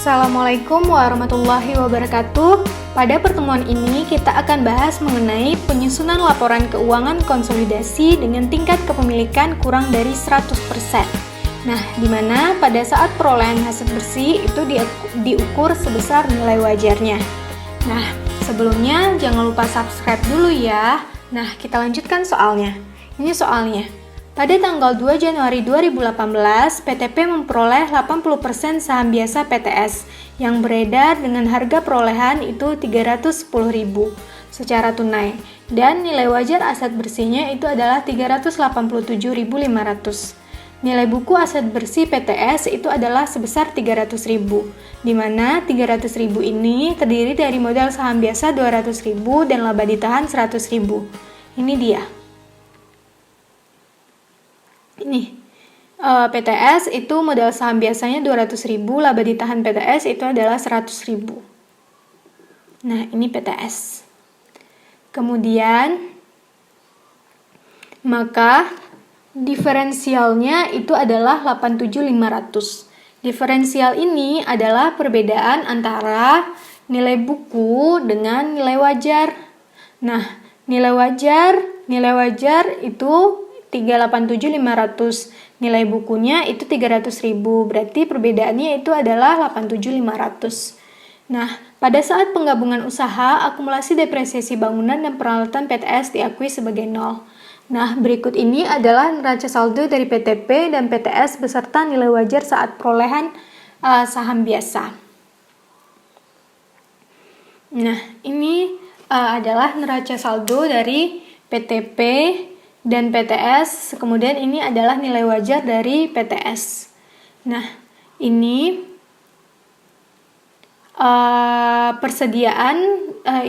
Assalamualaikum warahmatullahi wabarakatuh. Pada pertemuan ini kita akan bahas mengenai penyusunan laporan keuangan konsolidasi dengan tingkat kepemilikan kurang dari 100%. Nah, di mana pada saat perolehan hasil bersih itu diukur sebesar nilai wajarnya. Nah, sebelumnya jangan lupa subscribe dulu ya. Nah, kita lanjutkan soalnya. Ini soalnya. Pada tanggal 2 Januari 2018, PTP memperoleh 80% saham biasa PTS yang beredar dengan harga perolehan itu 310.000 secara tunai dan nilai wajar aset bersihnya itu adalah 387.500. Nilai buku aset bersih PTS itu adalah sebesar 300.000, di mana 300.000 ini terdiri dari modal saham biasa 200.000 dan laba ditahan 100.000. Ini dia. Ini PTS itu modal saham biasanya 200.000, laba ditahan PTS itu adalah 100.000. Nah, ini PTS. Kemudian maka diferensialnya itu adalah 87.500. Diferensial ini adalah perbedaan antara nilai buku dengan nilai wajar. Nah, nilai wajar itu 387.500, nilai bukunya itu 300.000, berarti perbedaannya itu adalah 87.500. Nah, pada saat penggabungan usaha, akumulasi depresiasi bangunan dan peralatan PTS diakui sebagai nol. Nah, berikut ini adalah neraca saldo dari PTP dan PTS beserta nilai wajar saat perolehan saham biasa. Nah, ini adalah neraca saldo dari PTP dan PTS, kemudian ini adalah nilai wajar dari PTS. Nah, ini persediaan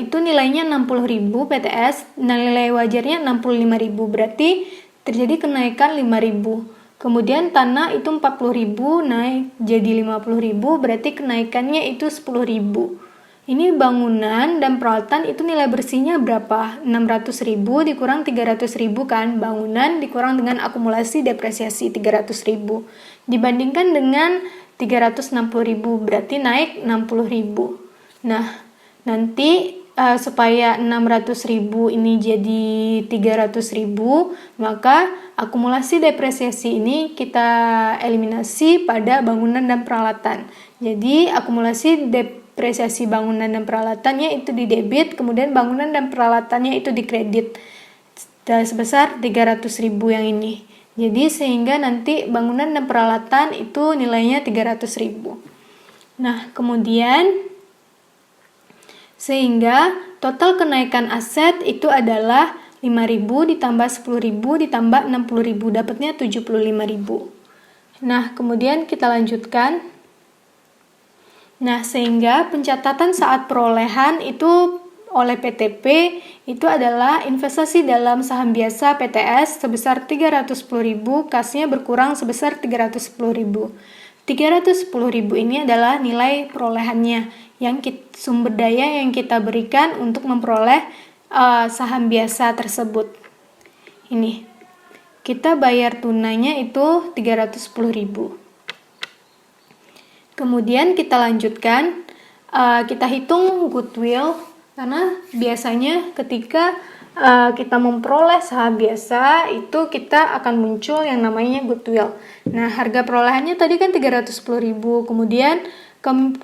itu nilainya 60.000 PTS, nilai wajarnya 65.000, berarti terjadi kenaikan 5.000. Kemudian tanah itu 40.000 naik jadi 50.000, berarti kenaikannya itu 10.000. Ini bangunan dan peralatan itu nilai bersihnya berapa? 600.000 dikurang 300.000 kan? Bangunan dikurang dengan akumulasi depresiasi 300.000. Dibandingkan dengan 360.000 berarti naik 60.000. Nah, nanti supaya 600.000 ini jadi 300.000, maka akumulasi depresiasi ini kita eliminasi pada bangunan dan peralatan. Jadi akumulasi depresiasi bangunan dan peralatannya itu di debit, kemudian bangunan dan peralatannya itu di kredit sebesar 300.000 yang ini. Jadi sehingga nanti bangunan dan peralatan itu nilainya 300.000. Nah, kemudian sehingga total kenaikan aset itu adalah 5.000 ditambah 10.000 ditambah 60.000, dapatnya 75.000. Nah, kemudian kita lanjutkan. Nah, sehingga pencatatan saat perolehan itu oleh PTP itu adalah investasi dalam saham biasa PTS sebesar 310.000, kasnya berkurang sebesar 310.000. 310.000 ini adalah nilai perolehannya, yang sumber daya yang kita berikan untuk memperoleh saham biasa tersebut. Ini, kita bayar tunainya itu 310.000. Kemudian kita lanjutkan, kita hitung goodwill, karena biasanya ketika kita memperoleh saham biasa itu kita akan muncul yang namanya goodwill. Nah, harga perolehannya tadi kan 310.000, kemudian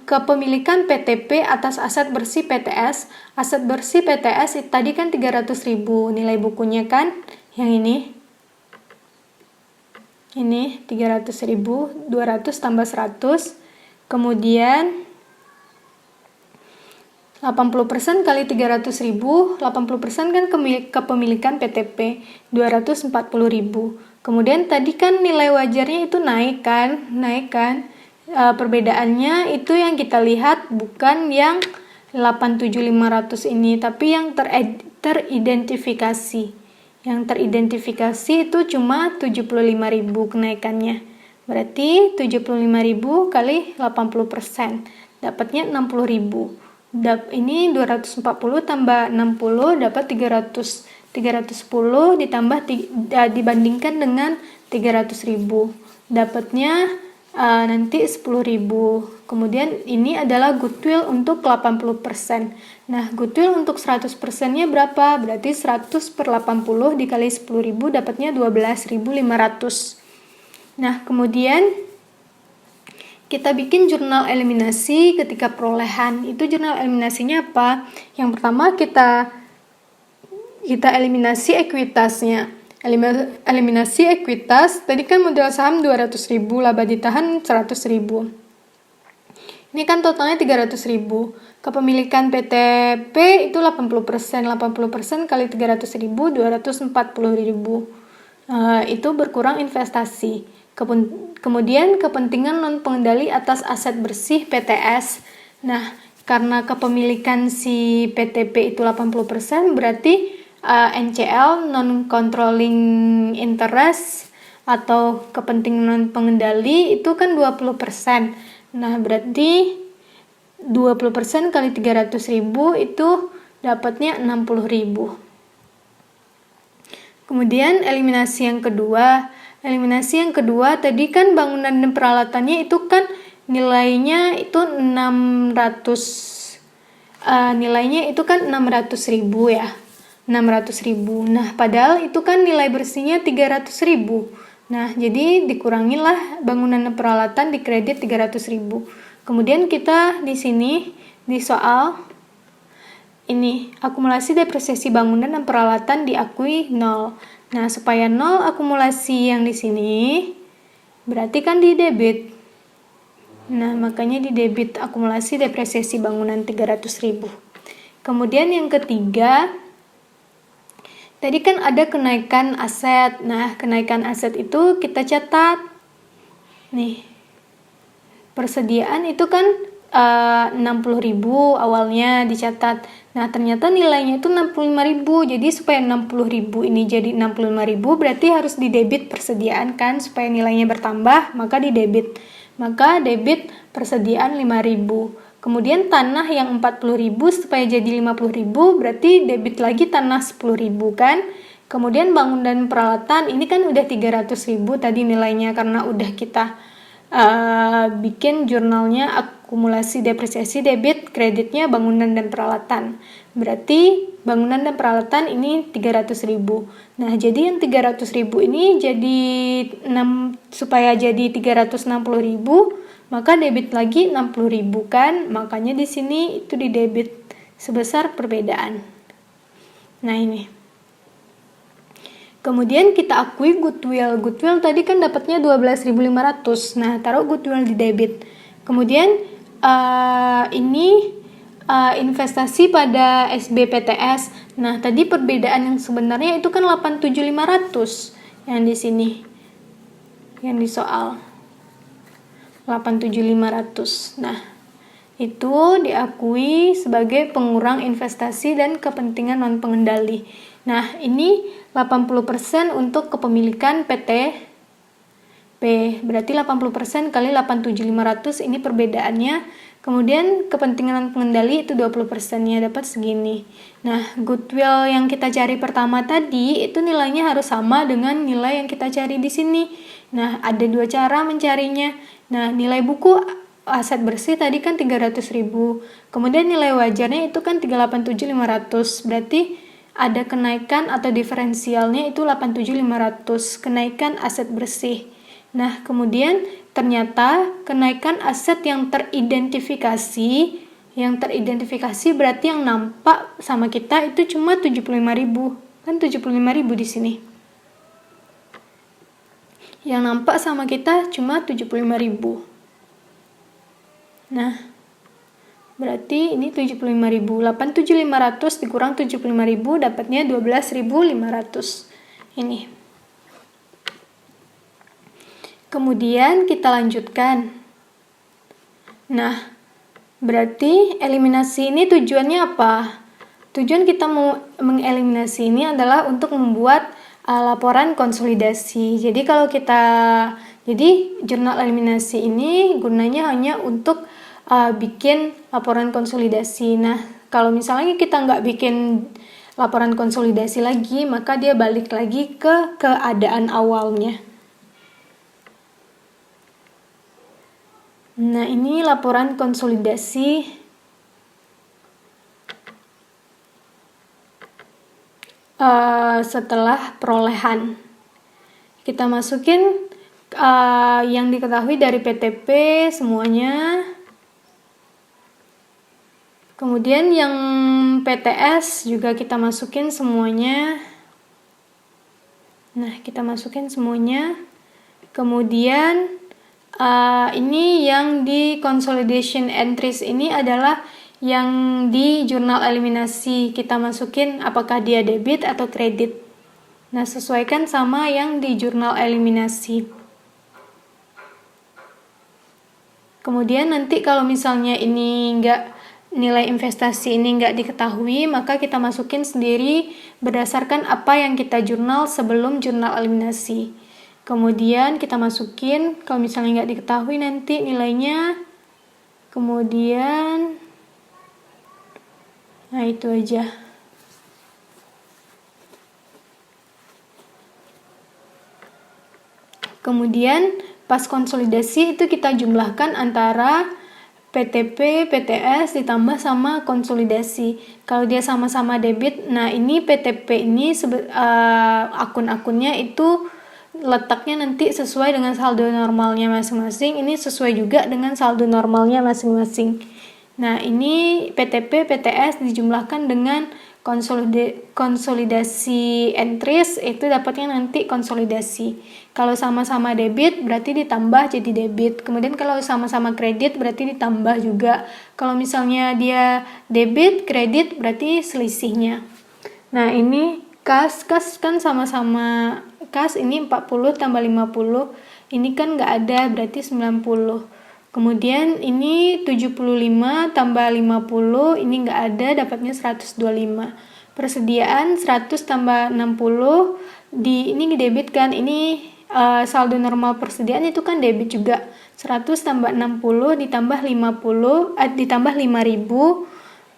kepemilikan PTP atas aset bersih PTS. Aset bersih PTS tadi kan 300.000, nilai bukunya kan yang ini 300.000, 200 tambah 100. Kemudian 80% kali 300.000, 80% kan kepemilikan PTP, 240.000. Kemudian tadi kan nilai wajarnya itu naik kan? Perbedaannya itu yang kita lihat bukan yang 87.500 ini, tapi yang teridentifikasi. Yang teridentifikasi itu cuma 75.000 kenaikannya. Berarti 75.000 kali 80%, dapatnya 60.000. Ini 240 tambah 60 dapat 300. 310 ditambah dibandingkan dengan 300.000. Dapatnya nanti 10.000. Kemudian ini adalah goodwill untuk 80%. Nah, goodwill untuk 100%-nya berapa? Berarti 100 per 80 dikali 10.000 dapatnya 12.500. Nah, kemudian kita bikin jurnal eliminasi ketika perolehan. Itu jurnal eliminasinya apa? Yang pertama kita eliminasi ekuitasnya. Eliminasi ekuitas, tadi kan modal saham 200.000, laba ditahan 100.000. Ini kan totalnya 300.000. Kepemilikan PTP itu 80%. 80% kali 300.000, 240.000. Itu berkurang investasi. Kemudian kepentingan non-pengendali atas aset bersih PTS. Nah, karena kepemilikan si PTP itu 80%, berarti NCL non-controlling interest atau kepentingan non-pengendali itu kan 20%. Nah, berarti 20% kali 300.000 itu dapatnya 60.000. Kemudian eliminasi yang kedua. Eliminasi yang kedua tadi kan bangunan dan peralatannya itu kan nilainya itu 600.000 ya. 600.000. Nah, padahal itu kan nilai bersihnya 300.000. Nah, jadi dikurangilah bangunan dan peralatan di kredit 300.000. Kemudian kita di sini di soal ini akumulasi depresiasi bangunan dan peralatan diakui 0. Nah, supaya 0 akumulasi yang di sini berarti kan di debit. Nah, makanya di debit akumulasi depresiasi bangunan 300.000. Kemudian yang ketiga, tadi kan ada kenaikan aset. Nah, kenaikan aset itu kita catat. Nih, persediaan itu kan 60.000 awalnya dicatat. Nah, ternyata nilainya itu 65.000. Jadi supaya 60.000 ini jadi 65.000 berarti harus didebit persediaan kan, supaya nilainya bertambah, maka didebit. Maka debit persediaan 5.000. Kemudian tanah yang 40.000 supaya jadi 50.000 berarti debit lagi tanah 10.000 kan. Kemudian bangunan dan peralatan ini kan udah 300.000 tadi nilainya karena udah kita bikin jurnalnya akumulasi depresiasi debit kreditnya bangunan dan peralatan. Berarti bangunan dan peralatan ini 300.000. Nah, jadi yang 300.000 ini jadi supaya jadi 360.000 maka debit lagi 60.000 kan, makanya di sini itu di debit sebesar perbedaan. Nah, ini. Kemudian kita akui goodwill. Goodwill tadi kan dapatnya 12.500. Nah, taruh goodwill di debit. Kemudian ini investasi pada SBPTS. Nah, tadi perbedaan yang sebenarnya itu kan 87.500 yang di sini. Yang di soal. 87.500. Nah, itu diakui sebagai pengurang investasi dan kepentingan non-pengendali. Nah, ini 80% untuk kepemilikan PTP. Berarti 80% kali 87.500 ini perbedaannya. Kemudian kepentingan pengendali itu 20%-nya dapat segini. Nah, goodwill yang kita cari pertama tadi itu nilainya harus sama dengan nilai yang kita cari di sini. Nah, ada dua cara mencarinya. Nah, nilai buku aset bersih tadi kan 300.000. Kemudian nilai wajarnya itu kan 387.500. Berarti ada kenaikan atau diferensialnya itu 87.500. Kenaikan aset bersih. Nah, kemudian ternyata kenaikan aset yang teridentifikasi berarti yang nampak sama kita itu cuma 75.000. Kan 75.000 di sini. Yang nampak sama kita cuma 75.000. Nah, berarti ini 75.000. 87.500 dikurang 75.000 dapatnya 12.500. Ini. Kemudian kita lanjutkan. Nah, berarti eliminasi ini tujuannya apa? Tujuan kita mau mengeliminasi ini adalah untuk membuat laporan konsolidasi. Jadi jurnal eliminasi ini gunanya hanya untuk bikin laporan konsolidasi. Nah, kalau misalnya kita nggak bikin laporan konsolidasi lagi, maka dia balik lagi ke keadaan awalnya. Nah, ini laporan konsolidasi setelah perolehan. Kita masukin yang diketahui dari PTP semuanya. Kemudian yang PTS juga kita masukin semuanya. Nah, kita masukin semuanya. Kemudian ini yang di consolidation entries ini adalah yang di jurnal eliminasi. Kita masukin apakah dia debit atau kredit. Nah, sesuaikan sama yang di jurnal eliminasi. Kemudian nanti kalau misalnya ini nilai investasi ini nggak diketahui, maka kita masukin sendiri berdasarkan apa yang kita jurnal sebelum jurnal eliminasi. Kemudian kita masukin, kalau misalnya nggak diketahui nanti nilainya. Kemudian, nah itu aja. Kemudian pas konsolidasi itu kita jumlahkan antara PTP, PTS ditambah sama konsolidasi. Kalau dia sama-sama debit, nah ini PTP ini akun-akunnya itu letaknya nanti sesuai dengan saldo normalnya masing-masing. Ini sesuai juga dengan saldo normalnya masing-masing. Nah, ini PTP, PTS dijumlahkan dengan konsolidasi entries, itu dapatnya nanti konsolidasi. Kalau sama-sama debit berarti ditambah jadi debit. Kemudian kalau sama-sama kredit berarti ditambah juga. Kalau misalnya dia debit, kredit berarti selisihnya. Nah, ini kas kan sama-sama kas, ini 40 tambah 50. Ini kan nggak ada, berarti 90. Kemudian ini 75 tambah 50, ini nggak ada, dapatnya 125. Persediaan 100 tambah 60, ini debit kan, ini saldo normal persediaan itu kan debit juga. 100 tambah 60 ditambah 50, ditambah 5.000,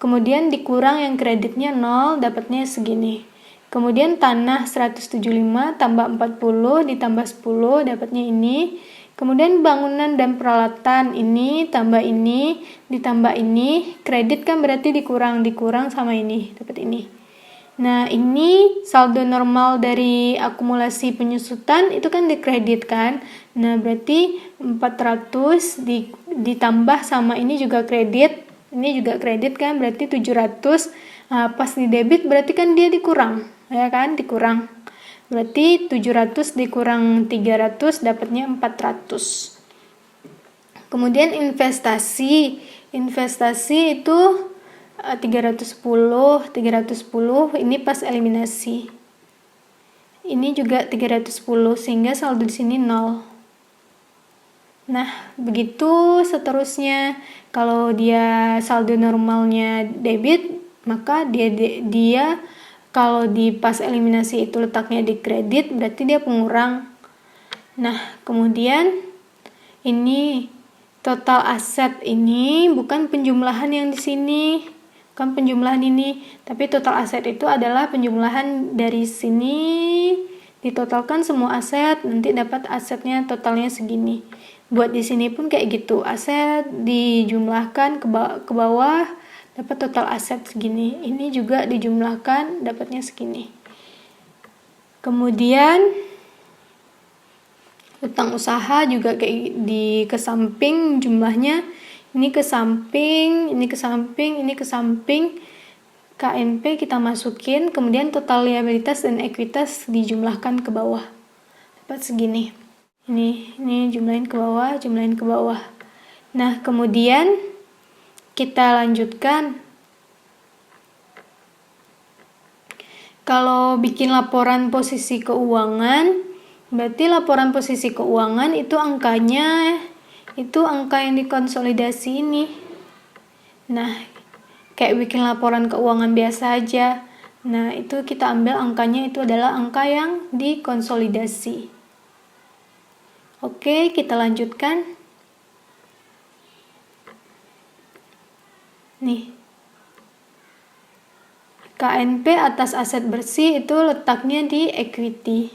kemudian dikurang yang kreditnya 0, dapatnya segini. Kemudian tanah 175 tambah 40 ditambah 10, dapatnya ini. Kemudian bangunan dan peralatan ini tambah ini ditambah ini, kredit kan berarti dikurang sama ini, dapat ini. Nah, ini saldo normal dari akumulasi penyusutan itu kan dikredit kan. Nah, berarti 400 ditambah sama ini juga kredit. Ini juga kredit kan, berarti 700. Nah, pas di debit berarti kan dia dikurang, ya kan? Dikurang. Berarti 700 dikurang 300 dapatnya 400. Kemudian investasi itu 310 ini pas eliminasi. Ini juga 310 sehingga saldo di sini 0. Nah, begitu seterusnya. Kalau dia saldo normalnya debit, maka dia kalau di pas eliminasi itu letaknya di kredit, berarti dia pengurang. Nah, kemudian ini total aset ini bukan penjumlahan yang di sini, bukan penjumlahan ini, tapi total aset itu adalah penjumlahan dari sini, ditotalkan semua aset, nanti dapat asetnya totalnya segini. Buat di sini pun kayak gitu, aset dijumlahkan ke bawah, dapat total aset segini. Ini juga dijumlahkan, dapatnya segini. Kemudian utang usaha juga kayak ke samping jumlahnya. Ini ke samping, ini ke samping, ini ke samping. KNP kita masukin, kemudian total liabilitas dan ekuitas dijumlahkan ke bawah. Dapat segini. Ini jumlahin ke bawah, jumlahin ke bawah. Nah, kemudian kita lanjutkan. Kalau bikin laporan posisi keuangan, berarti laporan posisi keuangan itu angkanya, itu angka yang dikonsolidasi ini. Nah, kayak bikin laporan keuangan biasa aja. Nah, itu kita ambil angkanya itu adalah angka yang dikonsolidasi. Oke, kita lanjutkan. Nih, KNP atas aset bersih itu letaknya di equity.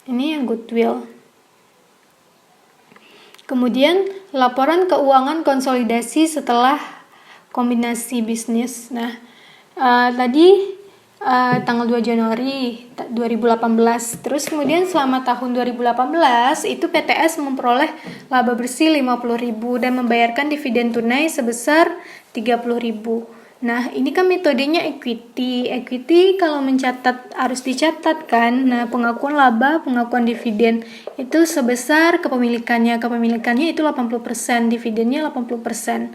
Ini yang goodwill. Kemudian laporan keuangan konsolidasi setelah kombinasi bisnis. Nah, tadi tanggal 2 Januari 2018. Terus kemudian selama tahun 2018 itu PTS memperoleh laba bersih 50.000 dan membayarkan dividen tunai sebesar 30.000. Nah, ini kan metodenya equity. Equity kalau mencatat harus dicatat kan. Nah, pengakuan laba, pengakuan dividen itu sebesar kepemilikannya. Kepemilikannya itu 80%, dividennya 80%.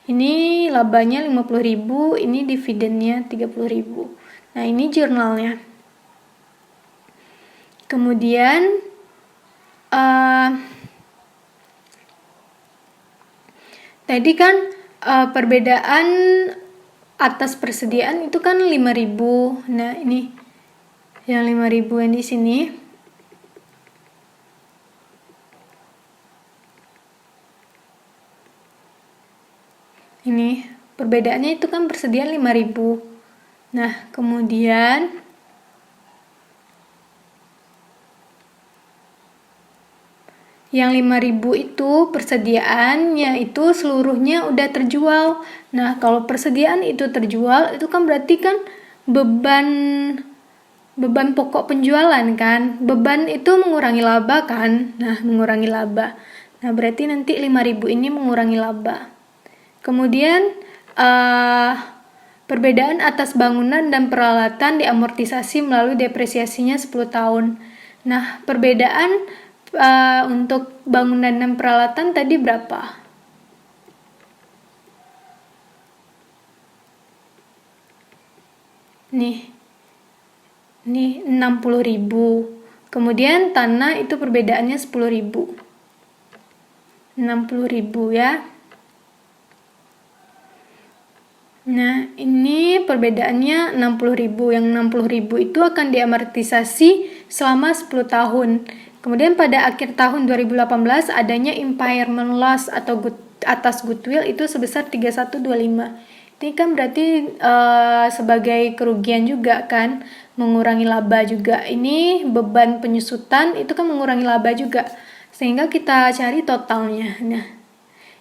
Ini labanya 50.000, ini dividennya 30.000. Nah, ini jurnalnya. Kemudian tadi kan perbedaan atas persediaan itu kan 5.000. Nah, ini yang 5.000 yang di sini. Ini perbedaannya itu kan persediaan 5.000. Nah, kemudian yang 5.000 itu persediaannya itu seluruhnya udah terjual. Nah, kalau persediaan itu terjual, itu kan berarti kan beban pokok penjualan kan. Beban itu mengurangi laba kan. Nah, mengurangi laba. Nah, berarti nanti 5.000 ini mengurangi laba. Kemudian perbedaan atas bangunan dan peralatan diamortisasi melalui depresiasinya 10 tahun. Nah, perbedaan untuk bangunan dan peralatan tadi berapa? Nih 60.000. Kemudian tanah itu perbedaannya 10.000. 60.000 ya. Nah, ini perbedaannya 60.000. Yang 60.000 itu akan diamortisasi selama 10 tahun. Kemudian pada akhir tahun 2018 adanya impairment loss atau atas goodwill itu sebesar 3125. Ini kan berarti sebagai kerugian juga kan, mengurangi laba juga. Ini beban penyusutan itu kan mengurangi laba juga. Sehingga kita cari totalnya. Nah,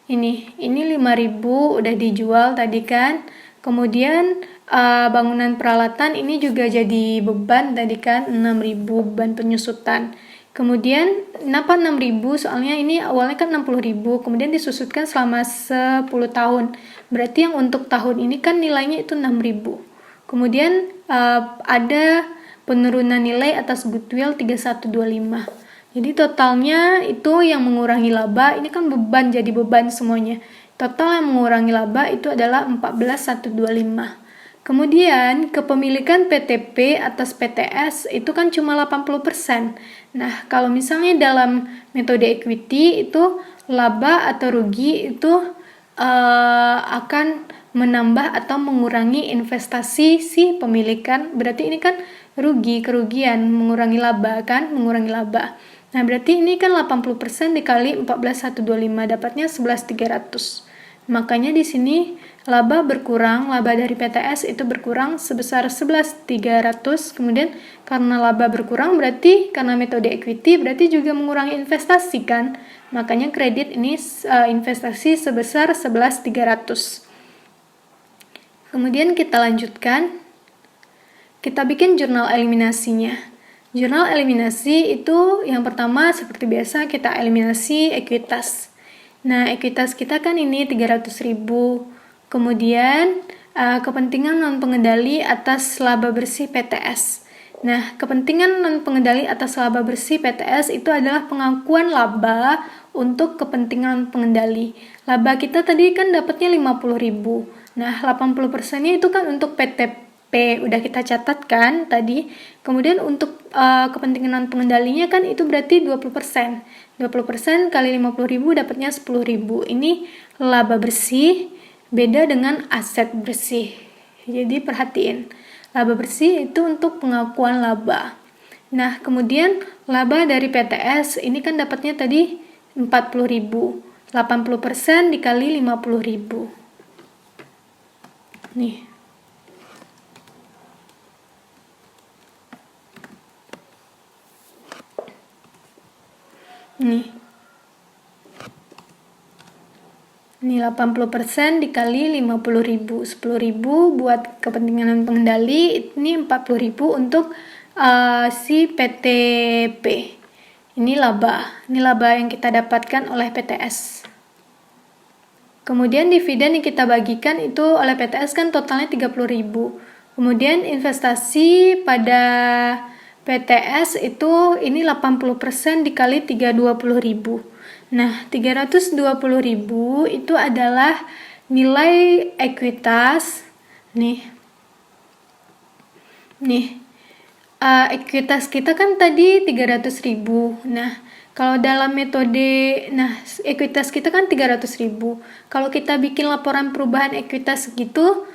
ini 5.000 udah dijual tadi kan. Kemudian bangunan peralatan ini juga jadi beban tadi kan, 6.000 beban penyusutan. Kemudian kenapa 6.000? Soalnya ini awalnya kan 60.000, kemudian disusutkan selama 10 tahun. Berarti yang untuk tahun ini kan nilainya itu 6.000. Kemudian ada penurunan nilai atas goodwill 3125. Jadi totalnya itu yang mengurangi laba, ini kan beban, jadi beban semuanya. Total yang mengurangi laba itu adalah 14.125. Kemudian kepemilikan PTP atas PTS itu kan cuma 80%. Nah, kalau misalnya dalam metode equity itu laba atau rugi itu akan menambah atau mengurangi investasi si pemilikan. Berarti ini kan kerugian, mengurangi laba kan, mengurangi laba. Nah, berarti ini kan 80% dikali 14.125 dapatnya 11.300. Makanya di sini laba berkurang, laba dari PTS itu berkurang sebesar 11.300. Kemudian karena laba berkurang berarti karena metode equity berarti juga mengurangi investasi kan. Makanya kredit ini investasi sebesar 11.300. Kemudian kita lanjutkan. Kita bikin jurnal eliminasinya. Jurnal eliminasi itu yang pertama seperti biasa kita eliminasi ekuitas. Nah, ekuitas kita kan ini 300.000. Kemudian kepentingan non pengendali atas laba bersih PTS. Nah, kepentingan non pengendali atas laba bersih PTS itu adalah pengakuan laba untuk kepentingan pengendali. Laba kita tadi kan dapatnya 50.000. Nah, 80%-nya itu kan untuk PTP udah kita catatkan tadi. Kemudian untuk kepentingan non pengendalinya kan itu berarti 20%. 20% kali 50.000 dapatnya 10.000. Ini laba bersih, beda dengan aset bersih. Jadi perhatiin, laba bersih itu untuk pengakuan laba. Nah, kemudian laba dari PTS ini kan dapatnya tadi 40.000. 80% dikali 50.000. Nih. Nih. Ini 80% dikali 50.000. 10.000 buat kepentingan pengendali, ini 40.000 untuk si PTP. Ini laba yang kita dapatkan oleh PTS. Kemudian dividen yang kita bagikan itu oleh PTS kan totalnya 30.000. Kemudian investasi pada PTS itu ini 80% dikali 320.000. Nah, 320.000 itu adalah nilai ekuitas. Nih, ekuitas kita kan tadi 300.000. Nah, kalau dalam metode, ekuitas kita kan 300.000. Kalau kita bikin laporan perubahan ekuitas gitu,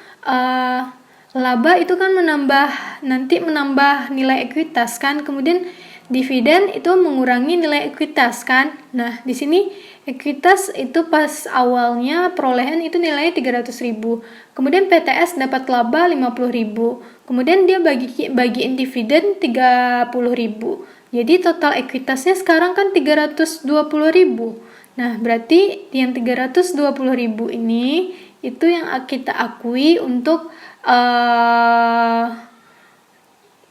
laba itu kan menambah nilai ekuitas kan. Kemudian dividen itu mengurangi nilai ekuitas kan. Nah, di sini ekuitas itu pas awalnya perolehan itu nilainya 300.000. Kemudian PTS dapat laba 50.000. Kemudian dia bagiin dividen 30.000. Jadi total ekuitasnya sekarang kan 320.000. Nah, berarti yang 320.000 ini itu yang kita akui untuk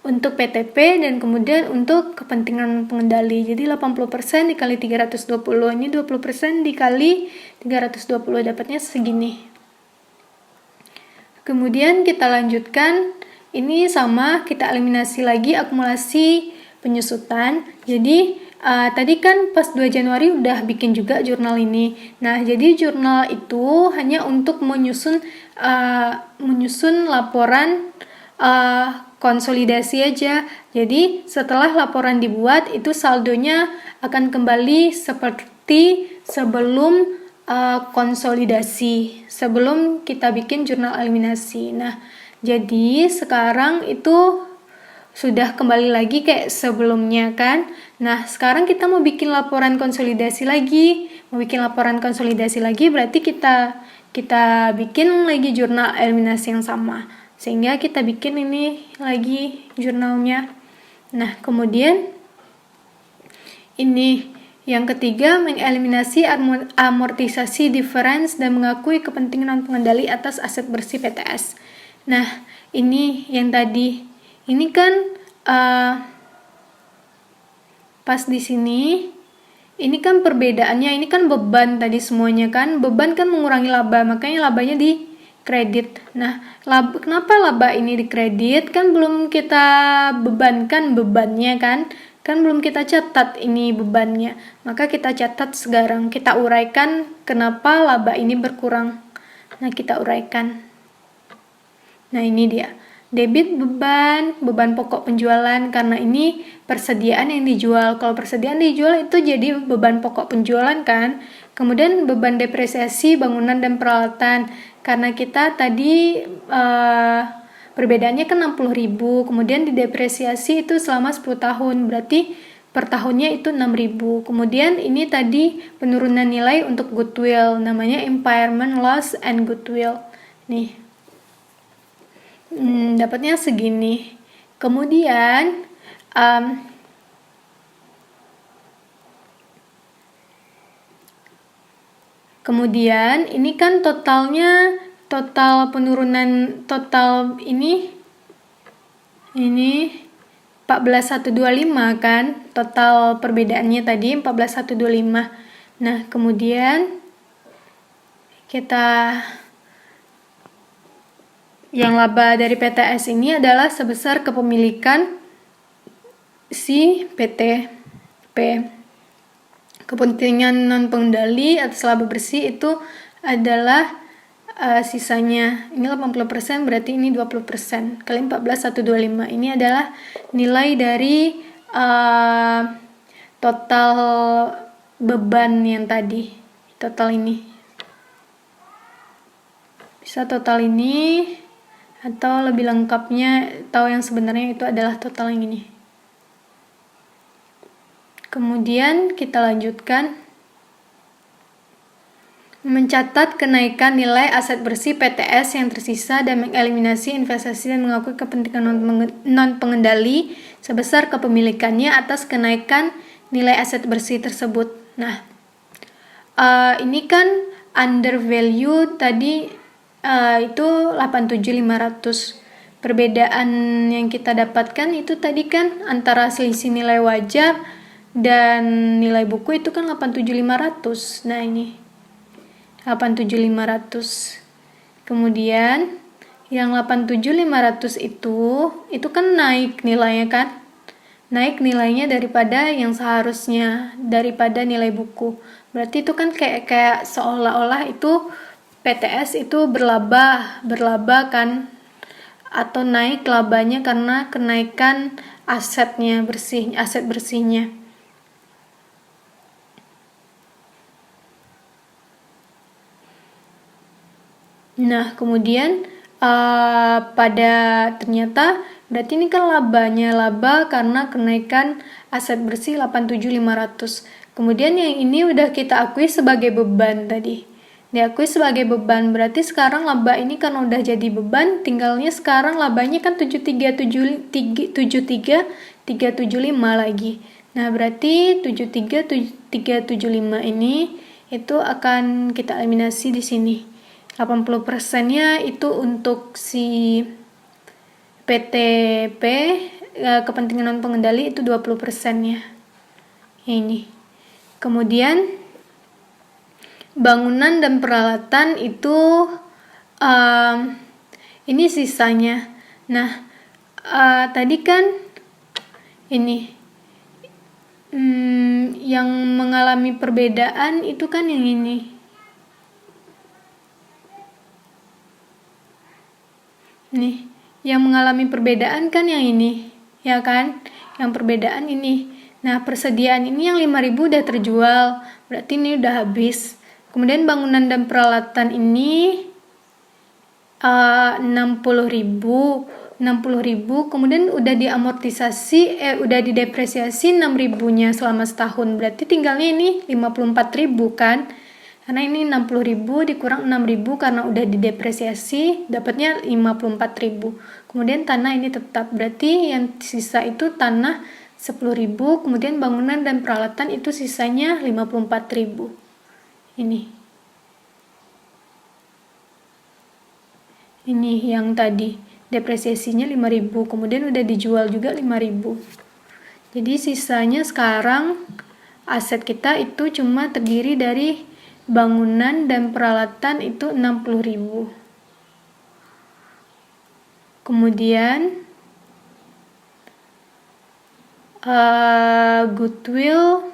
PTP dan kemudian untuk kepentingan pengendali. Jadi 80% dikali 320, ini 20% dikali 320, dapatnya segini. Kemudian kita lanjutkan, ini sama, kita eliminasi lagi akumulasi penyusutan. Jadi tadi kan pas 2 Januari udah bikin juga jurnal ini. Nah, jadi jurnal itu hanya untuk menyusun laporan konsolidasi aja. Jadi setelah laporan dibuat itu saldonya akan kembali seperti sebelum konsolidasi, sebelum kita bikin jurnal eliminasi. Nah, jadi sekarang itu sudah kembali lagi kayak sebelumnya kan. Nah, sekarang kita mau bikin laporan konsolidasi lagi. Berarti kita bikin lagi jurnal eliminasi yang sama. Sehingga kita bikin ini lagi jurnalnya. Nah, kemudian ini yang ketiga, mengeliminasi amortisasi difference dan mengakui kepentingan pengendali atas aset bersih PTS. Nah, ini yang tadi. Ini kan pas di sini, ini kan perbedaannya, ini kan beban tadi semuanya kan. Beban kan mengurangi laba, makanya labanya di kredit. Nah, kenapa laba ini dikredit? Kan belum kita bebankan bebannya kan belum kita catat ini bebannya. Maka kita catat sekarang, kita uraikan kenapa laba ini berkurang. Nah, kita uraikan. Nah, ini dia. Debit beban pokok penjualan, karena ini persediaan yang dijual. Kalau persediaan dijual itu jadi beban pokok penjualan kan. Kemudian beban depresiasi bangunan dan peralatan, karena kita tadi perbedaannya kan 60.000, kemudian didepresiasi itu selama 10 tahun, berarti per tahunnya itu 6.000. Kemudian ini tadi penurunan nilai untuk goodwill, namanya impairment loss and goodwill. Nih, dapatnya segini. Kemudian ini kan total penurunan total ini 14.125 kan, total perbedaannya tadi 14.125. Nah, kemudian yang laba dari PTS ini adalah sebesar kepemilikan si PTP. Kepentingan non pengendali atas laba bersih itu adalah sisanya. Ini 80%, berarti ini 20%. Kali 14.125. Ini adalah nilai dari total beban yang tadi. Total ini. Bisa total ini, atau lebih lengkapnya, atau yang sebenarnya itu adalah total yang ini. Kemudian kita lanjutkan, mencatat kenaikan nilai aset bersih PTS yang tersisa dan mengeliminasi investasi dan mengakui kepentingan non pengendali sebesar kepemilikannya atas kenaikan nilai aset bersih tersebut. Nah, ini kan under value tadi itu 87.500. Perbedaan yang kita dapatkan itu tadi kan antara selisih nilai wajar dan nilai buku itu kan 87.500. Nah, ini 87.500. Kemudian yang 87.500 itu kan naik nilainya kan? Naik nilainya daripada yang seharusnya, daripada nilai buku. Berarti itu kan kayak seolah-olah itu PTS itu berlaba kan, atau naik labanya karena kenaikan aset bersihnya. Nah, kemudian ternyata berarti ini kan laba karena kenaikan aset bersih 87.500. Kemudian yang ini udah kita akui sebagai beban tadi. Diakui sebagai beban, berarti sekarang laba ini karena udah jadi beban, tinggalnya sekarang labanya kan 73.375 lagi. Nah, berarti 73.375 ini itu akan kita eliminasi di sini. 80%-nya itu untuk si PTP, kepentingan non pengendali, itu 20%-nya. Ini. Kemudian bangunan dan peralatan itu ini sisanya. Nah, tadi kan ini yang mengalami perbedaan itu kan yang ini. Nih, yang mengalami perbedaan kan yang ini, ya kan? Yang perbedaan ini. Nah, persediaan ini yang 5.000 udah terjual, berarti ini udah habis. Kemudian bangunan dan peralatan ini 60.000, kemudian udah diamortisasi, udah didepresiasi 6.000-nya selama setahun, berarti tinggalnya ini 54.000 kan? Karena ini 60.000 dikurang 6.000 karena udah didepresiasi, dapatnya 54.000. Kemudian tanah ini tetap, berarti yang sisa itu tanah 10.000, kemudian bangunan dan peralatan itu sisanya 54.000. Ini yang tadi depresiasinya 5.000, kemudian udah dijual juga 5.000. Jadi sisanya sekarang aset kita itu cuma terdiri dari bangunan dan peralatan itu 60.000. Kemudian goodwill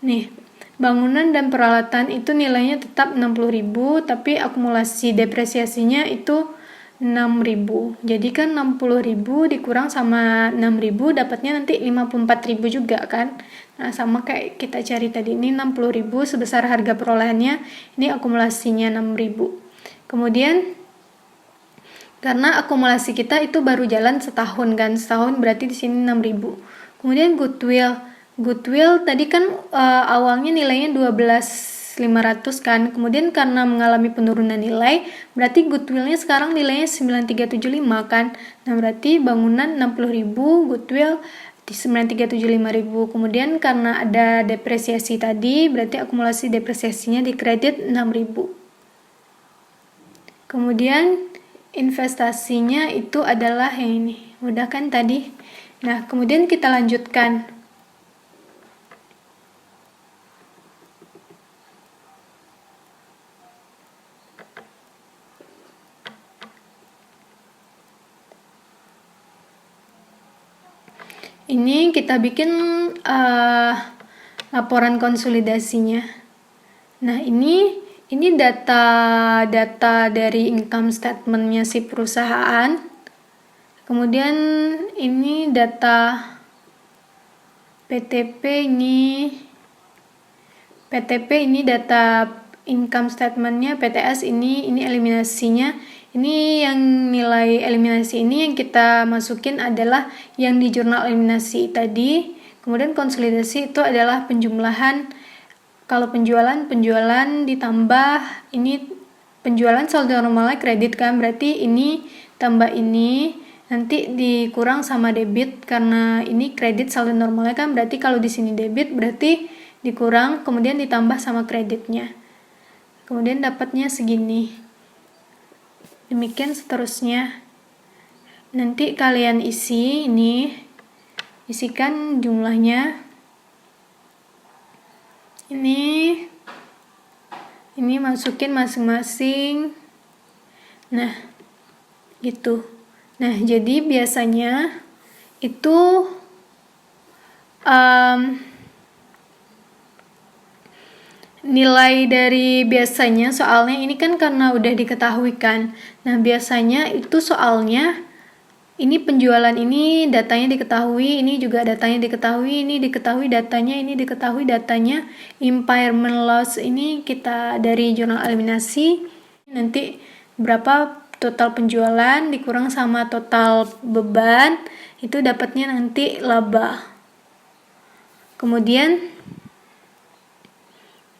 nih, bangunan dan peralatan itu nilainya tetap 60.000, tapi akumulasi depresiasinya itu 6.000. Jadi kan 60.000 dikurang sama 6.000 dapatnya nanti 54.000 juga kan. Nah, sama kayak kita cari tadi, ini 60.000 sebesar harga perolehannya, ini akumulasinya 6.000. Kemudian karena akumulasi kita itu baru jalan setahun kan, setahun berarti di sini 6.000. Kemudian goodwill tadi kan awalnya nilainya 12.500 kan, kemudian karena mengalami penurunan nilai, berarti goodwillnya sekarang nilainya 9.375 kan. Nah, berarti bangunan 60.000, goodwill di 9.375.000. Kemudian karena ada depresiasi tadi, berarti akumulasi depresiasinya dikredit 6.000. Kemudian investasinya itu adalah yang ini, udah kan tadi. Nah, kemudian kita lanjutkan. Ini kita bikin laporan konsolidasinya. Nah, ini data dari income statementnya si perusahaan. Kemudian ini data PTP ini data income statementnya PTS ini eliminasinya. Ini yang nilai eliminasi ini yang kita masukin adalah yang di jurnal eliminasi tadi. Kemudian konsolidasi itu adalah penjumlahan, kalau penjualan ditambah ini penjualan saldo normalnya kredit kan, berarti ini tambah ini nanti dikurang sama debit, karena ini kredit saldo normalnya kan, berarti kalau di sini debit berarti dikurang kemudian ditambah sama kreditnya, kemudian dapatnya segini. Demikian seterusnya. Nanti kalian isi ini, isikan jumlahnya. Ini masukin masing-masing. Nah, gitu. Nah, jadi biasanya itu nilai dari biasanya soalnya ini kan karena udah diketahui kan. Nah, biasanya itu soalnya ini penjualan ini datanya diketahui, ini juga datanya diketahui, ini diketahui datanya, ini diketahui datanya. Impairment loss ini kita dari jurnal eliminasi, nanti berapa total penjualan dikurang sama total beban, itu dapatnya nanti laba. Kemudian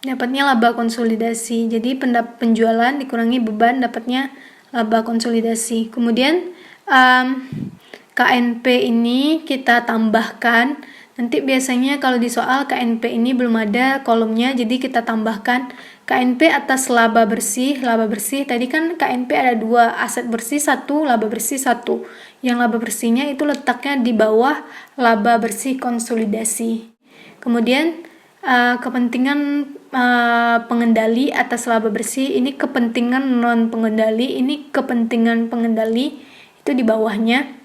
dapatnya laba konsolidasi, jadi penjualan dikurangi beban dapatnya laba konsolidasi. Kemudian KNP ini kita tambahkan, nanti biasanya kalau di soal KNP ini belum ada kolomnya, jadi kita tambahkan KNP atas laba bersih. Laba bersih tadi kan KNP ada 2, aset bersih 1, laba bersih 1. Yang laba bersihnya itu letaknya di bawah laba bersih konsolidasi. Kemudian kepentingan pengendali atas laba bersih, ini kepentingan non pengendali, ini kepentingan pengendali, itu di bawahnya.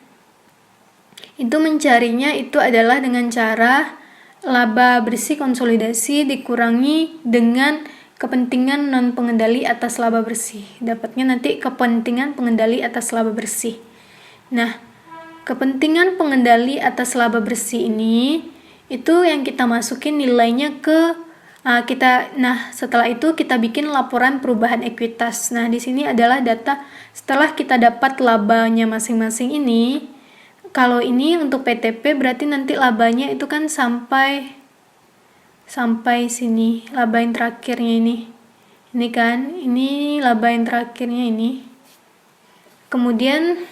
Itu mencarinya itu adalah dengan cara laba bersih konsolidasi dikurangi dengan kepentingan non pengendali atas laba bersih, dapatnya nanti kepentingan pengendali atas laba bersih. Nah, kepentingan pengendali atas laba bersih ini itu yang kita masukin nilainya ke setelah itu kita bikin laporan perubahan ekuitas. Nah, di sini adalah data setelah kita dapat labanya masing-masing ini. Kalau ini untuk PTP berarti nanti labanya itu kan sampai sini, laba yang terakhirnya ini. Ini kan, ini laba yang terakhirnya ini. Kemudian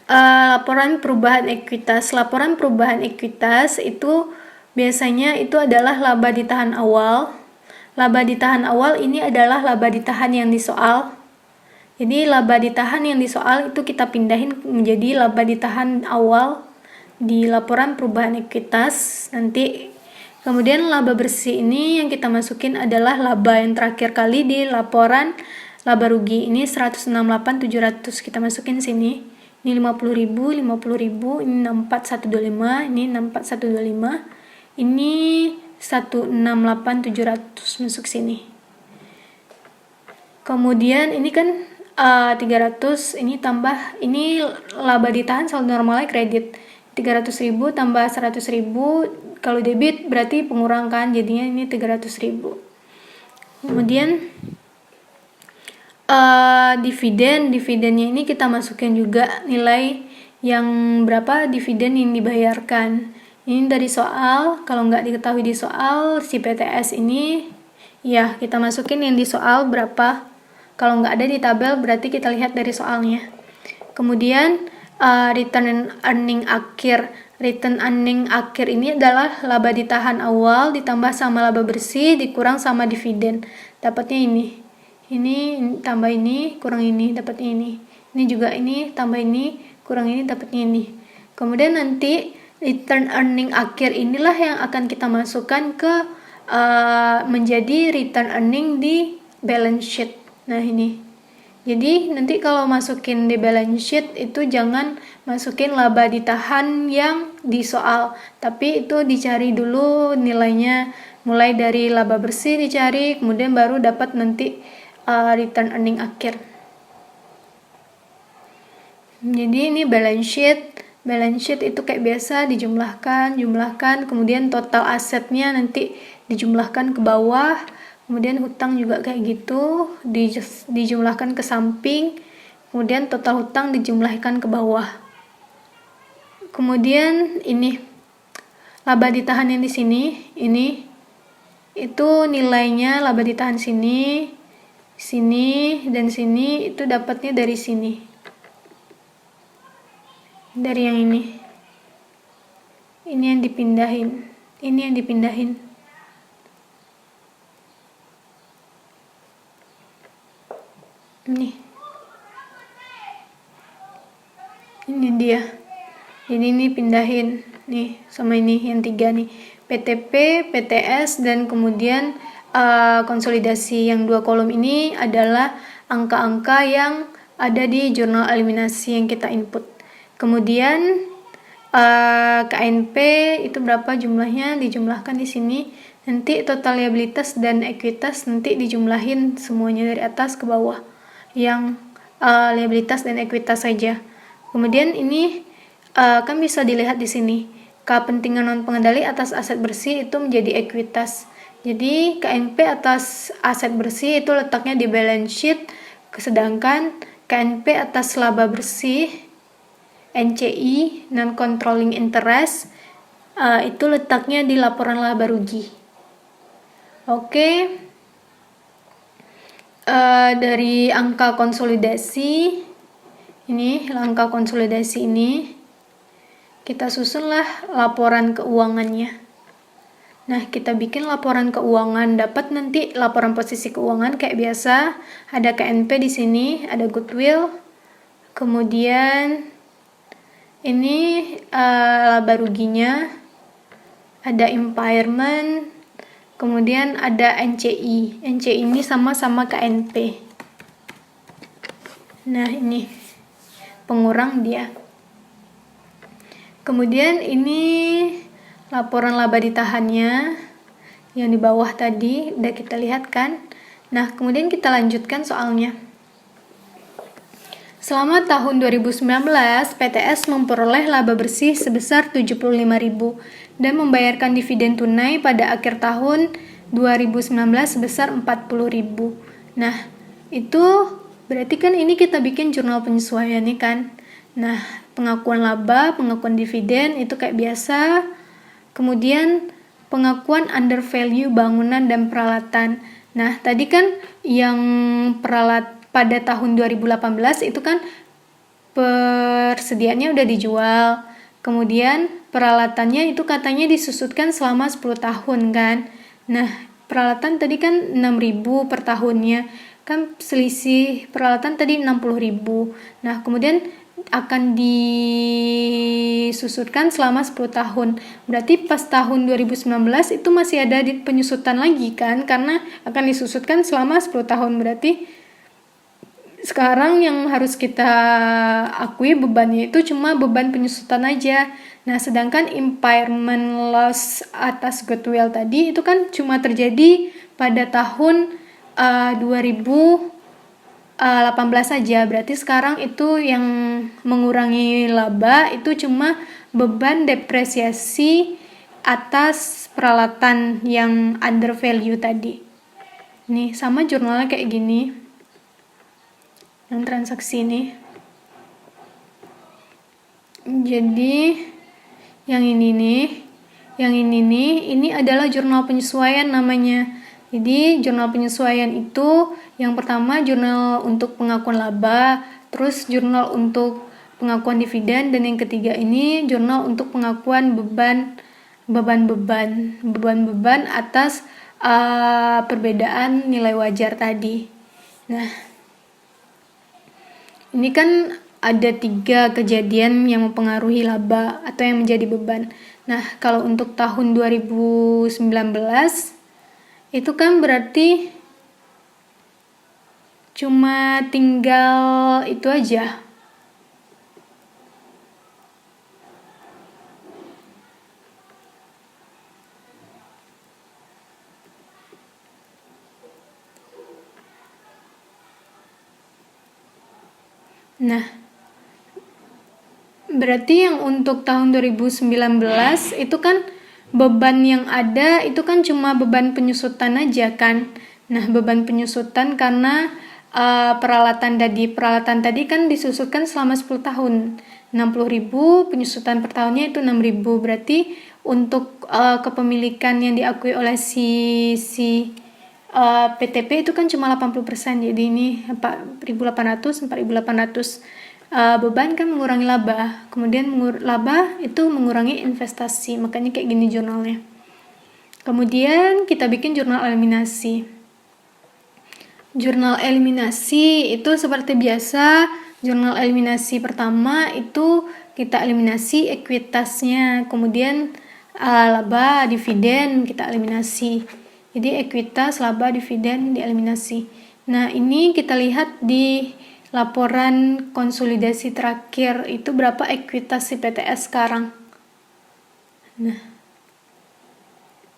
laporan perubahan ekuitas. Laporan perubahan ekuitas itu biasanya itu adalah laba ditahan awal. Laba ditahan awal ini adalah laba ditahan yang di soal. Jadi laba ditahan yang di soal itu kita pindahin menjadi laba ditahan awal di laporan perubahan ekuitas nanti. Kemudian laba bersih ini yang kita masukin adalah laba yang terakhir kali di laporan laba rugi. Ini 168.700 kita masukin sini. Ini 50.000, 50.000, ini 64125, ini 64125. Ini 168.700 masuk sini. Kemudian ini kan 300, ini tambah, ini laba ditahan saldo normalnya kredit. 300.000 tambah 100.000, kalau debit berarti pengurang kan, jadinya ini 300.000. Kemudian dividennya ini kita masukin juga nilai yang berapa dividen yang dibayarkan. Ini dari soal, kalau nggak diketahui di soal si PTS ini, ya kita masukin yang di soal berapa. Kalau nggak ada di tabel berarti kita lihat dari soalnya. Kemudian return earning akhir. Return earning akhir ini adalah laba ditahan awal ditambah sama laba bersih dikurang sama dividen. Dapatnya ini. Ini tambah ini, kurang ini, dapatnya ini. Ini juga ini, tambah ini, kurang ini, dapatnya ini. Kemudian nanti return earning akhir inilah yang akan kita masukkan ke menjadi return earning di balance sheet. Nah, ini. Jadi nanti kalau masukin di balance sheet itu jangan masukin laba ditahan yang di soal, tapi itu dicari dulu nilainya, mulai dari laba bersih dicari, kemudian baru dapat nanti return earning akhir. Jadi ini balance sheet itu kayak biasa dijumlahkan, kemudian total asetnya nanti dijumlahkan ke bawah, kemudian hutang juga kayak gitu dijumlahkan ke samping, kemudian total hutang dijumlahkan ke bawah. Kemudian ini laba ditahan yang di sini, ini itu nilainya laba ditahan sini, sini dan sini itu dapatnya dari sini, dari yang ini yang dipindahin, ini yang dipindahin. Ini dia, jadi ini pindahin nih sama ini yang 3 nih, PTP, PTS, dan kemudian konsolidasi. Yang 2 kolom ini adalah angka-angka yang ada di jurnal eliminasi yang kita input. Kemudian KNP itu berapa jumlahnya dijumlahkan di sini. Nanti total liabilitas dan ekuitas nanti dijumlahin semuanya dari atas ke bawah, yang liabilitas dan ekuitas saja. Kemudian ini kan bisa dilihat di sini, kepentingan non pengendali atas aset bersih itu menjadi ekuitas. Jadi KNP atas aset bersih itu letaknya di balance sheet, sedangkan KNP atas laba bersih, NCI non controlling interest, itu letaknya di laporan laba rugi. Oke. Dari angka konsolidasi ini, angka konsolidasi ini kita susunlah laporan keuangannya. Nah, kita bikin laporan keuangan, dapat nanti laporan posisi keuangan kayak biasa, ada KNP di sini, ada goodwill, kemudian ini laba ruginya, ada impairment, kemudian ada NCI. NCI ini sama-sama KNP. Nah, ini pengurang dia. Kemudian ini laporan laba ditahannya yang di bawah tadi udah kita lihat kan. Nah, kemudian kita lanjutkan soalnya. Selama tahun 2019, PTS memperoleh laba bersih sebesar 75.000 dan membayarkan dividen tunai pada akhir tahun 2019 sebesar 40.000. Nah, itu berarti kan ini kita bikin jurnal penyesuaian nih kan. Nah, pengakuan laba, pengakuan dividen itu kayak biasa. Kemudian pengakuan under value bangunan dan peralatan. Nah, tadi kan yang pada tahun 2018 itu kan persediaannya udah dijual. Kemudian peralatannya itu katanya disusutkan selama 10 tahun kan. Nah, peralatan tadi kan 6.000 per tahunnya. Kan selisih peralatan tadi 60.000. Nah, kemudian akan disusutkan selama 10 tahun. Berarti pas tahun 2019 itu masih ada di penyusutan lagi kan, karena akan disusutkan selama 10 tahun. Berarti sekarang yang harus kita akui bebannya itu cuma beban penyusutan aja. Nah, sedangkan impairment loss atas goodwill tadi itu kan cuma terjadi pada tahun 2018 saja. Berarti sekarang itu yang mengurangi laba itu cuma beban depresiasi atas peralatan yang under value tadi. Nih, sama jurnalnya kayak gini. Yang transaksi ini. Jadi yang ini ini adalah jurnal penyesuaian namanya. Jadi jurnal penyesuaian itu yang pertama jurnal untuk pengakuan laba, terus jurnal untuk pengakuan dividen, dan yang ketiga ini jurnal untuk pengakuan beban atas perbedaan nilai wajar tadi. Nah, ini kan ada 3 kejadian yang mempengaruhi laba atau yang menjadi beban. Nah, kalau untuk tahun 2019 itu kan berarti cuma tinggal itu aja. Nah, berarti yang untuk tahun 2019 itu kan beban yang ada itu kan cuma beban penyusutan aja kan. Nah, beban penyusutan karena peralatan tadi kan disusutkan selama 10 tahun. 60.000, penyusutan per tahunnya itu 6.000. Berarti untuk kepemilikan yang diakui oleh si PTP itu kan cuma 80%, jadi ini 4.800, 4.800. Beban kan mengurangi laba, kemudian laba itu mengurangi investasi, makanya kayak gini jurnalnya. Kemudian kita bikin jurnal eliminasi. Jurnal eliminasi itu seperti biasa, jurnal eliminasi pertama itu kita eliminasi ekuitasnya, kemudian laba, dividen kita eliminasi. Jadi ekuitas, laba, dividen dieliminasi. Nah, ini kita lihat di laporan konsolidasi terakhir itu berapa ekuitas si PTS sekarang. Nah,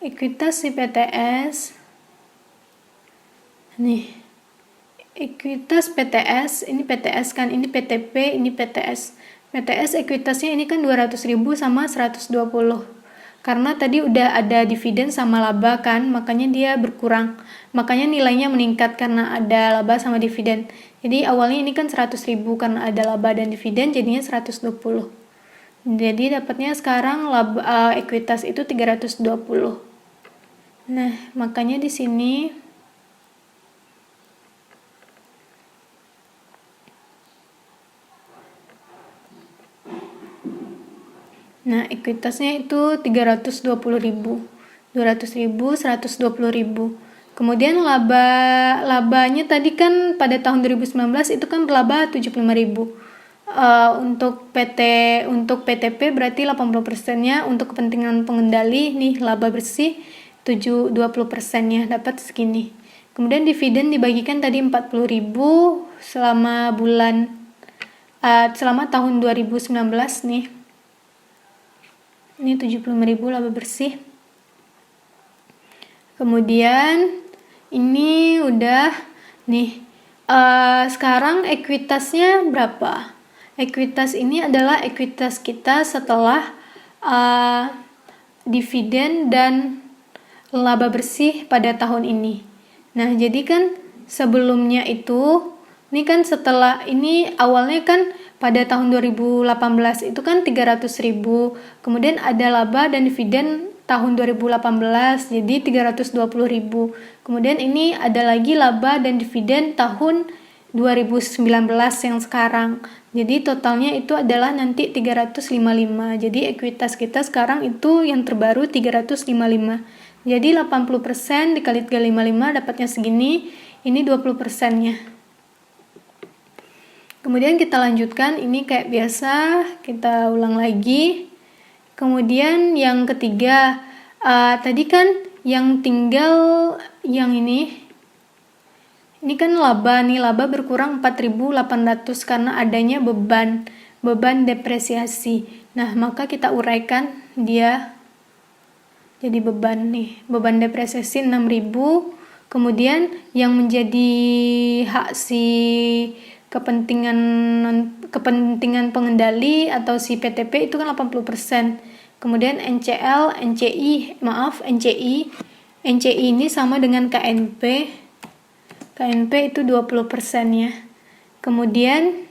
ekuitas si PTS nih, ekuitas PTS, ini PTS kan, ini PTP, ini PTS. PTS ekuitasnya ini kan 200.000 sama 120. Karena tadi udah ada dividen sama laba kan, makanya dia berkurang. Makanya nilainya meningkat karena ada laba sama dividen. Jadi awalnya ini kan 100.000 karena ada laba dan dividen, jadinya 120. Jadi dapatnya sekarang laba ekuitas itu 320. Nah, makanya di sini ekuitasnya itu 320.000, 200.000, 120.000. Kemudian labanya tadi kan pada tahun 2019 itu kan berlaba 75.000. Untuk PTP berarti 80%-nya, untuk kepentingan pengendali nih laba bersih 20%-nya dapat segini. Kemudian dividen dibagikan tadi 40.000 selama tahun 2019 nih. Ini 75.000 laba bersih. Kemudian ini udah nih. Sekarang ekuitasnya berapa? Ekuitas ini adalah ekuitas kita setelah dividen dan laba bersih pada tahun ini. Nah, jadi kan sebelumnya itu, ini kan setelah ini awalnya kan pada tahun 2018 itu kan 300.000, kemudian ada laba dan dividen tahun 2018 jadi 320.000. Kemudian ini ada lagi laba dan dividen tahun 2019 yang sekarang. Jadi totalnya itu adalah nanti 355. Jadi ekuitas kita sekarang itu yang terbaru 355. Jadi 80% dikali 355 dapatnya segini, ini 20%-nya. Kemudian kita lanjutkan, ini kayak biasa, kita ulang lagi. Kemudian yang ketiga, tadi kan yang tinggal yang ini kan laba nih, laba berkurang 4.800 karena adanya beban depresiasi. Nah, maka kita uraikan dia jadi beban nih, beban depresiasi 6.000. Kemudian yang menjadi hak si kepentingan pengendali atau si PTP itu kan 80%. Kemudian NCI ini sama dengan KNP itu 20% ya. Kemudian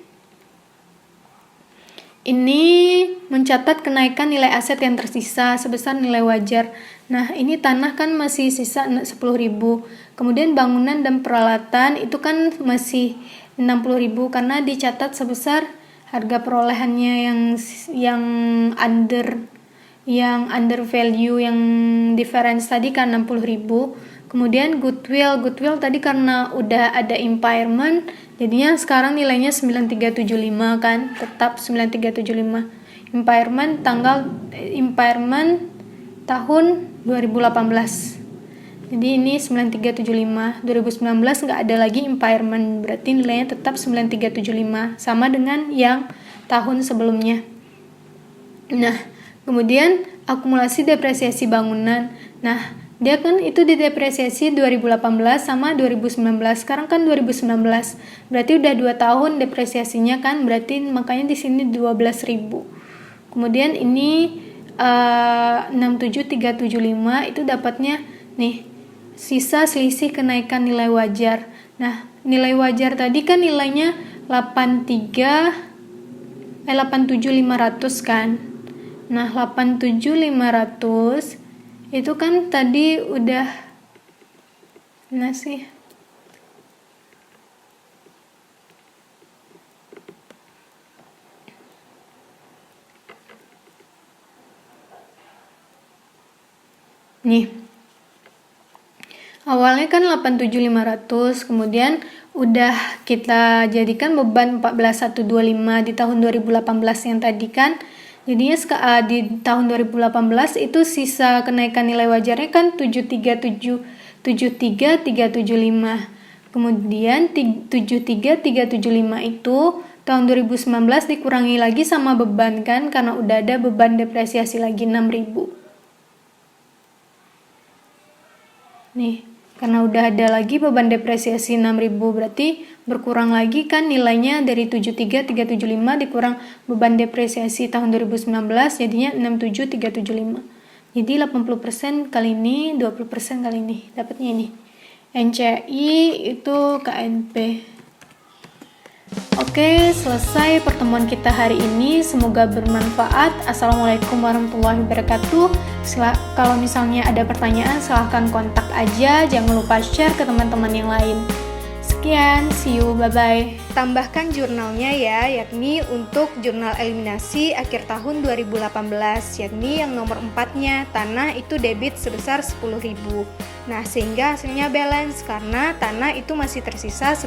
ini mencatat kenaikan nilai aset yang tersisa sebesar nilai wajar. Nah, ini tanah kan masih sisa 10.000. Kemudian bangunan dan peralatan itu kan masih 60.000 karena dicatat sebesar harga perolehannya yang under value, yang difference tadi kan 60.000. Kemudian goodwill tadi karena udah ada impairment, jadinya sekarang nilainya 9375 kan, tetap 9375. Impairment tahun 2018. Jadi ini 9375. 2019 nggak ada lagi impairment, berarti nilainya tetap 9375, sama dengan yang tahun sebelumnya. Nah, kemudian akumulasi depresiasi bangunan. Nah, dia kan itu didepresiasi 2018 sama 2019. Sekarang kan 2019. Berarti udah 2 tahun depresiasinya kan, berarti makanya di sini 12.000. Kemudian ini 67375 itu dapatnya nih sisa selisih kenaikan nilai wajar. Nah, nilai wajar tadi kan nilainya 87.500 kan. Nah, 87.500 itu kan tadi udah Nah sih. Nih. Awalnya kan 87.500, kemudian udah kita jadikan beban 14.125 di tahun 2018 yang tadi kan. Jadinya di tahun 2018 itu sisa kenaikan nilai wajarnya kan 73375. Kemudian 73375 itu tahun 2019 dikurangi lagi sama beban kan, karena udah ada beban depresiasi lagi 6.000. Nih, karena udah ada lagi beban depresiasi 6.000, berarti berkurang lagi kan nilainya dari 73375 dikurang beban depresiasi tahun 2019 jadinya 67375. Jadi 80% kali ini, 20% kali ini. Dapatnya ini. NCI itu KNP. Oke, selesai pertemuan kita hari ini. Semoga bermanfaat. Assalamualaikum warahmatullahi wabarakatuh. Kalau misalnya ada pertanyaan, silahkan kontak aja. Jangan lupa share ke teman-teman yang lain. Sekian, see you, bye-bye. Tambahkan jurnalnya ya, yakni untuk jurnal eliminasi akhir tahun 2018, yakni yang nomor 4-nya, tanah itu debit sebesar 10.000. Nah, sehingga hasilnya balance karena tanah itu masih tersisa